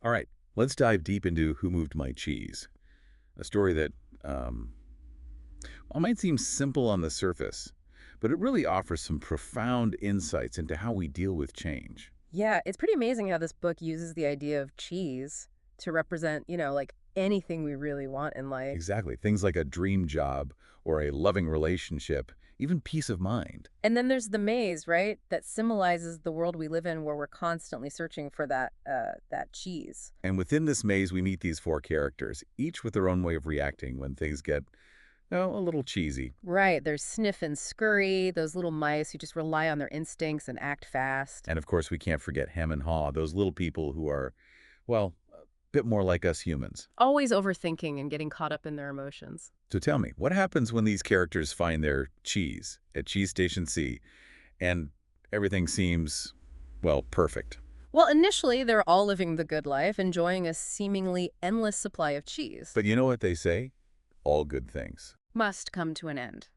All right, let's dive deep into Who Moved My Cheese, a story that might seem simple on the surface, but it really offers some profound insights into how we deal with change. Yeah, it's pretty amazing how this book uses the idea of cheese to represent, like anything we really want in life. Exactly. Things like a dream job or a loving relationship, even peace of mind. And then there's the maze, right? That symbolizes the world we live in where we're constantly searching for that cheese. And within this maze, we meet these four characters, each with their own way of reacting when things get, a little cheesy. Right, there's Sniff and Scurry, those little mice who just rely on their instincts and act fast. And of course, we can't forget Hem and Haw, those little people who are, well, a bit more like us humans. Always overthinking and getting caught up in their emotions. So tell me, what happens when these characters find their cheese at Cheese Station C and everything seems, well, perfect? Well, initially, they're all living the good life, enjoying a seemingly endless supply of cheese. But you know what they say? All good things. Must come to an end.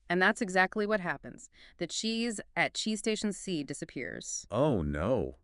And that's exactly what happens. The cheese at Cheese Station C disappears. Oh, no.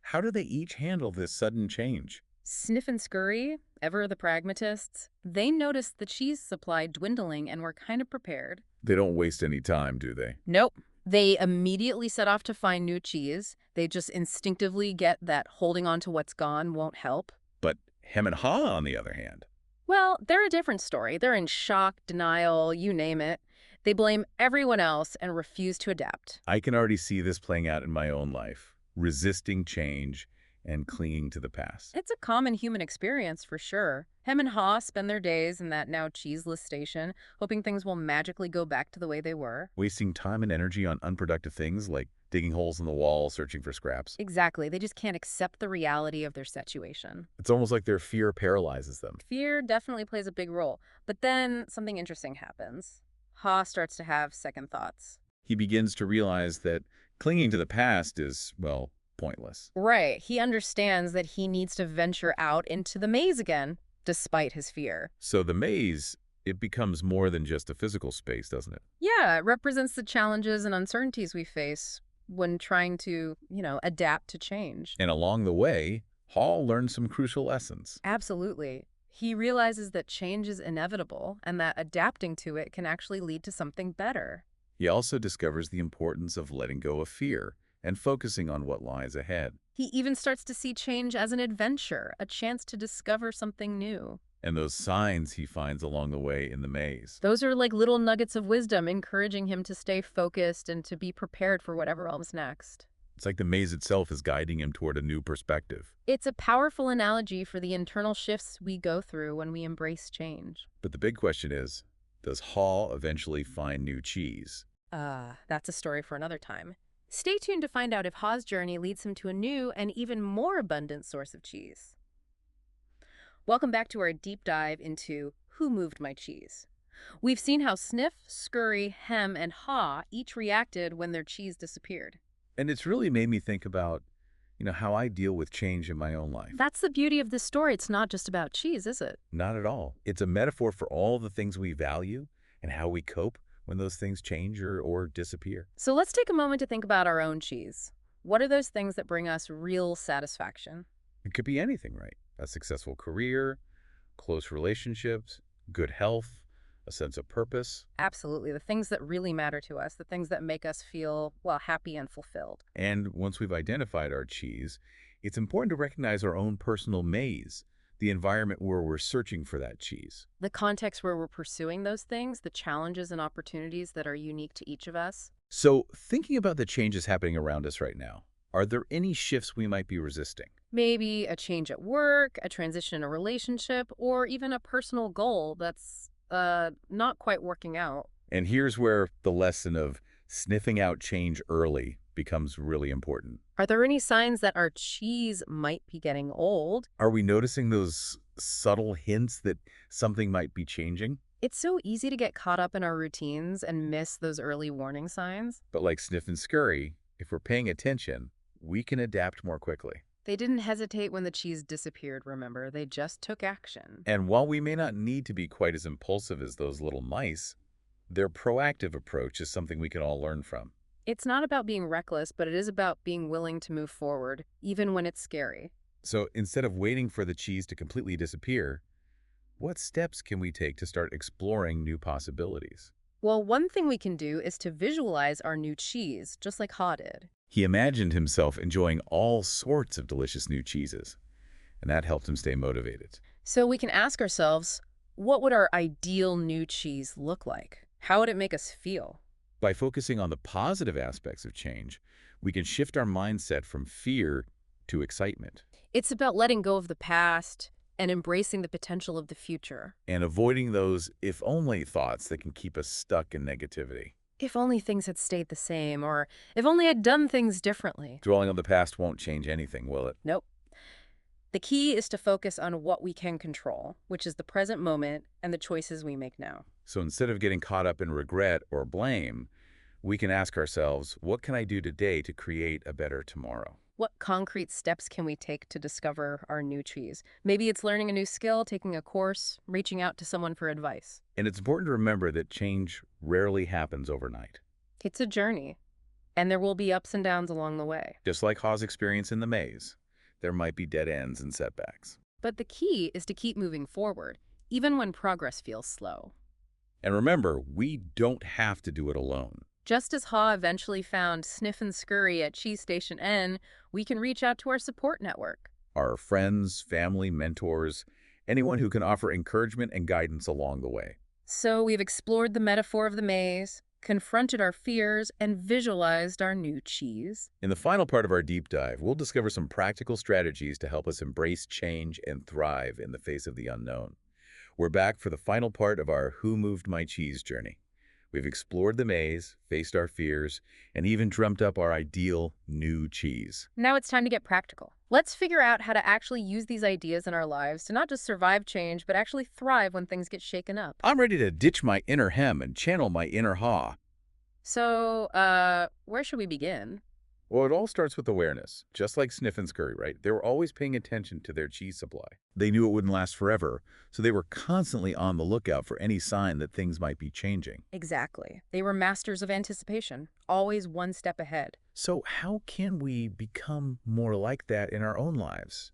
How do they each handle this sudden change? Sniff and Scurry, ever the pragmatists, they noticed the cheese supply dwindling and were kind of prepared. They don't waste any time, do they? Nope. They immediately set off to find new cheese. They just instinctively get that holding on to what's gone won't help. But Hem and Haw, on the other hand, Well, they're a different story. They're in shock, denial, you name it. They blame everyone else and refuse to adapt. I can already see this playing out in my own life, resisting change and clinging to the past. It's a common human experience for sure. Hem and Haw spend their days in that now cheeseless station, hoping things will magically go back to the way they were. Wasting time and energy on unproductive things like digging holes in the wall, searching for scraps. Exactly. They just can't accept the reality of their situation. It's almost like their fear paralyzes them. Fear definitely plays a big role. But then something interesting happens. Haw starts to have second thoughts. He begins to realize that clinging to the past is, well, pointless. Right. He understands that he needs to venture out into the maze again, despite his fear. So the maze, it becomes more than just a physical space, doesn't it? Yeah, it represents the challenges and uncertainties we face when trying to, adapt to change. And along the way, Hall learns some crucial lessons. Absolutely. He realizes that change is inevitable and that adapting to it can actually lead to something better. He also discovers the importance of letting go of fear and focusing on what lies ahead. He even starts to see change as an adventure, a chance to discover something new. And those signs he finds along the way in the maze. Those are like little nuggets of wisdom, encouraging him to stay focused and to be prepared for whatever comes next. It's like the maze itself is guiding him toward a new perspective. It's a powerful analogy for the internal shifts we go through when we embrace change. But the big question is, does Hall eventually find new cheese? That's a story for another time. Stay tuned to find out if Haw's journey leads him to a new and even more abundant source of cheese. Welcome back to our deep dive into Who Moved My Cheese. We've seen how Sniff, Scurry, Hem, and Haw each reacted when their cheese disappeared. And it's really made me think about, how I deal with change in my own life. That's the beauty of this story. It's not just about cheese, is it? Not at all. It's a metaphor for all the things we value and how we cope when those things change or disappear. So let's take a moment to think about our own cheese. What are those things that bring us real satisfaction? It could be anything, right? A successful career, close relationships, good health, a sense of purpose. Absolutely. The things that really matter to us, the things that make us feel, well, happy and fulfilled. And once we've identified our cheese, it's important to recognize our own personal maze, the environment where we're searching for that cheese. The context where we're pursuing those things, the challenges and opportunities that are unique to each of us. So, thinking about the changes happening around us right now, are there any shifts we might be resisting? Maybe a change at work, a transition in a relationship, or even a personal goal that's not quite working out. And here's where the lesson of sniffing out change early becomes really important. Are there any signs that our cheese might be getting old? Are we noticing those subtle hints that something might be changing? It's so easy to get caught up in our routines and miss those early warning signs. But like Sniff and Scurry, if we're paying attention, we can adapt more quickly. They didn't hesitate when the cheese disappeared, remember? They just took action. And while we may not need to be quite as impulsive as those little mice, their proactive approach is something we can all learn from. It's not about being reckless, but it is about being willing to move forward, even when it's scary. So instead of waiting for the cheese to completely disappear, what steps can we take to start exploring new possibilities? Well, one thing we can do is to visualize our new cheese, just like Ha did. He imagined himself enjoying all sorts of delicious new cheeses, and that helped him stay motivated. So we can ask ourselves, what would our ideal new cheese look like? How would it make us feel? By focusing on the positive aspects of change, we can shift our mindset from fear to excitement It's about letting go of the past and embracing the potential of the future. and avoiding those if only thoughts that can keep us stuck in negativity. If only things had stayed the same, or if only I'd done things differently. Dwelling on the past won't change anything, will it? Nope. The key is to focus on what we can control, which is the present moment and the choices we make now. So instead of getting caught up in regret or blame, we can ask ourselves, what can I do today to create a better tomorrow? What concrete steps can we take to discover our new cheese? Maybe it's learning a new skill, taking a course, reaching out to someone for advice. And it's important to remember that change rarely happens overnight. It's a journey, and there will be ups and downs along the way. Just like Ha's experience in the maze, there might be dead ends and setbacks. But the key is to keep moving forward, even when progress feels slow. And remember, we don't have to do it alone. Just as Ha eventually found Sniff and Scurry at Cheese Station N, we can reach out to our support network. Our friends, family, mentors, anyone who can offer encouragement and guidance along the way. So we've explored the metaphor of the maze, confronted our fears, and visualized our new cheese. In the final part of our deep dive, we'll discover some practical strategies to help us embrace change and thrive in the face of the unknown. We're back for the final part of our Who Moved My Cheese journey. We've explored the maze, faced our fears, and even dreamt up our ideal new cheese. Now it's time to get practical. Let's figure out how to actually use these ideas in our lives to not just survive change, but actually thrive when things get shaken up. I'm ready to ditch my inner hem and channel my inner Ha. So, where should we begin? Well, it all starts with awareness. Just like Sniff and Scurry, right? They were always paying attention to their cheese supply. They knew it wouldn't last forever, so they were constantly on the lookout for any sign that things might be changing. Exactly. They were masters of anticipation, always one step ahead. So how can we become more like that in our own lives?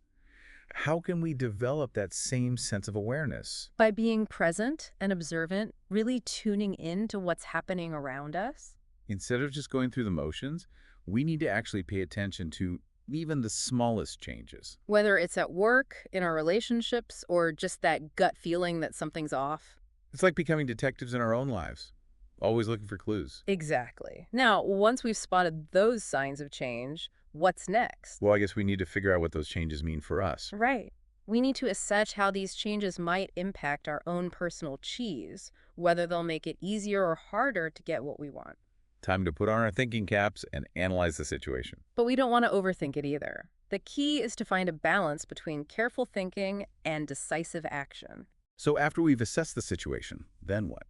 How can we develop that same sense of awareness? By being present and observant, really tuning in to what's happening around us. Instead of just going through the motions, we need to actually pay attention to even the smallest changes. Whether it's at work, in our relationships, or just that gut feeling that something's off. It's like becoming detectives in our own lives, always looking for clues. Exactly. Now, once we've spotted those signs of change, what's next? Well, I guess we need to figure out what those changes mean for us. Right. We need to assess how these changes might impact our own personal cheese, whether they'll make it easier or harder to get what we want. Time to put on our thinking caps and analyze the situation. But we don't want to overthink it either. The key is to find a balance between careful thinking and decisive action. So after we've assessed the situation, then what?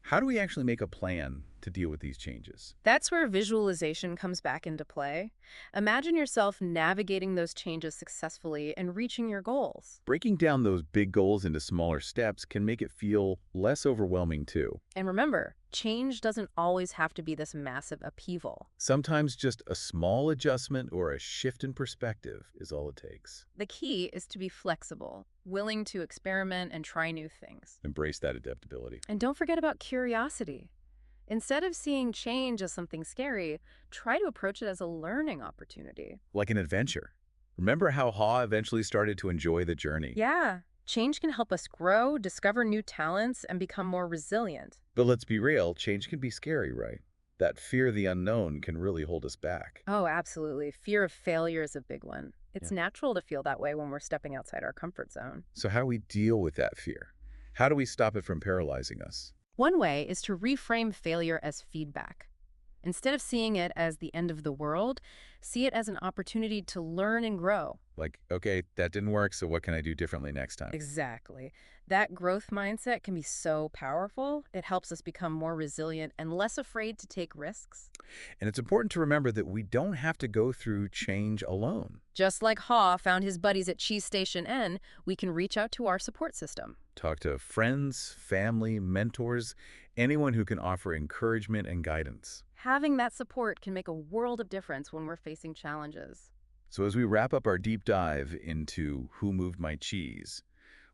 How do we actually make a plan to deal with these changes? That's where visualization comes back into play. Imagine yourself navigating those changes successfully and reaching your goals. Breaking down those big goals into smaller steps can make it feel less overwhelming too. And remember, change doesn't always have to be this massive upheaval. Sometimes just a small adjustment or a shift in perspective is all it takes. The key is to be flexible, willing to experiment and try new things. Embrace that adaptability. And don't forget about curiosity. Instead of seeing change as something scary, try to approach it as a learning opportunity. Like an adventure. Remember how Ha eventually started to enjoy the journey? Yeah, change can help us grow, discover new talents, and become more resilient. But let's be real, change can be scary, right? That fear of the unknown can really hold us back. Oh, absolutely. Fear of failure is a big one. It's natural to feel that way when we're stepping outside our comfort zone. So how do we deal with that fear? How do we stop it from paralyzing us? One way is to reframe failure as feedback. Instead of seeing it as the end of the world, see it as an opportunity to learn and grow. Like, okay, that didn't work, so what can I do differently next time? Exactly. That growth mindset can be so powerful. It helps us become more resilient and less afraid to take risks. And it's important to remember that we don't have to go through change alone. Just like Ha found his buddies at Cheese Station N, we can reach out to our support system. Talk to friends, family, mentors, anyone who can offer encouragement and guidance. Having that support can make a world of difference when we're facing challenges. So as we wrap up our deep dive into Who Moved My Cheese,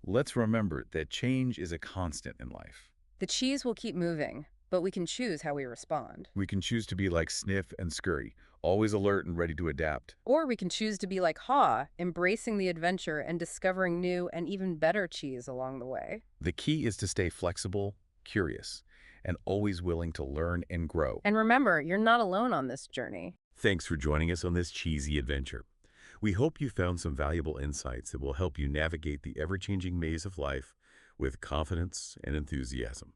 let's remember that change is a constant in life. The cheese will keep moving, but we can choose how we respond. We can choose to be like Sniff and Scurry, always alert and ready to adapt. Or we can choose to be like Haw, embracing the adventure and discovering new and even better cheese along the way. The key is to stay flexible, curious, and always willing to learn and grow. And remember, you're not alone on this journey. Thanks for joining us on this cheesy adventure. We hope you found some valuable insights that will help you navigate the ever-changing maze of life with confidence and enthusiasm.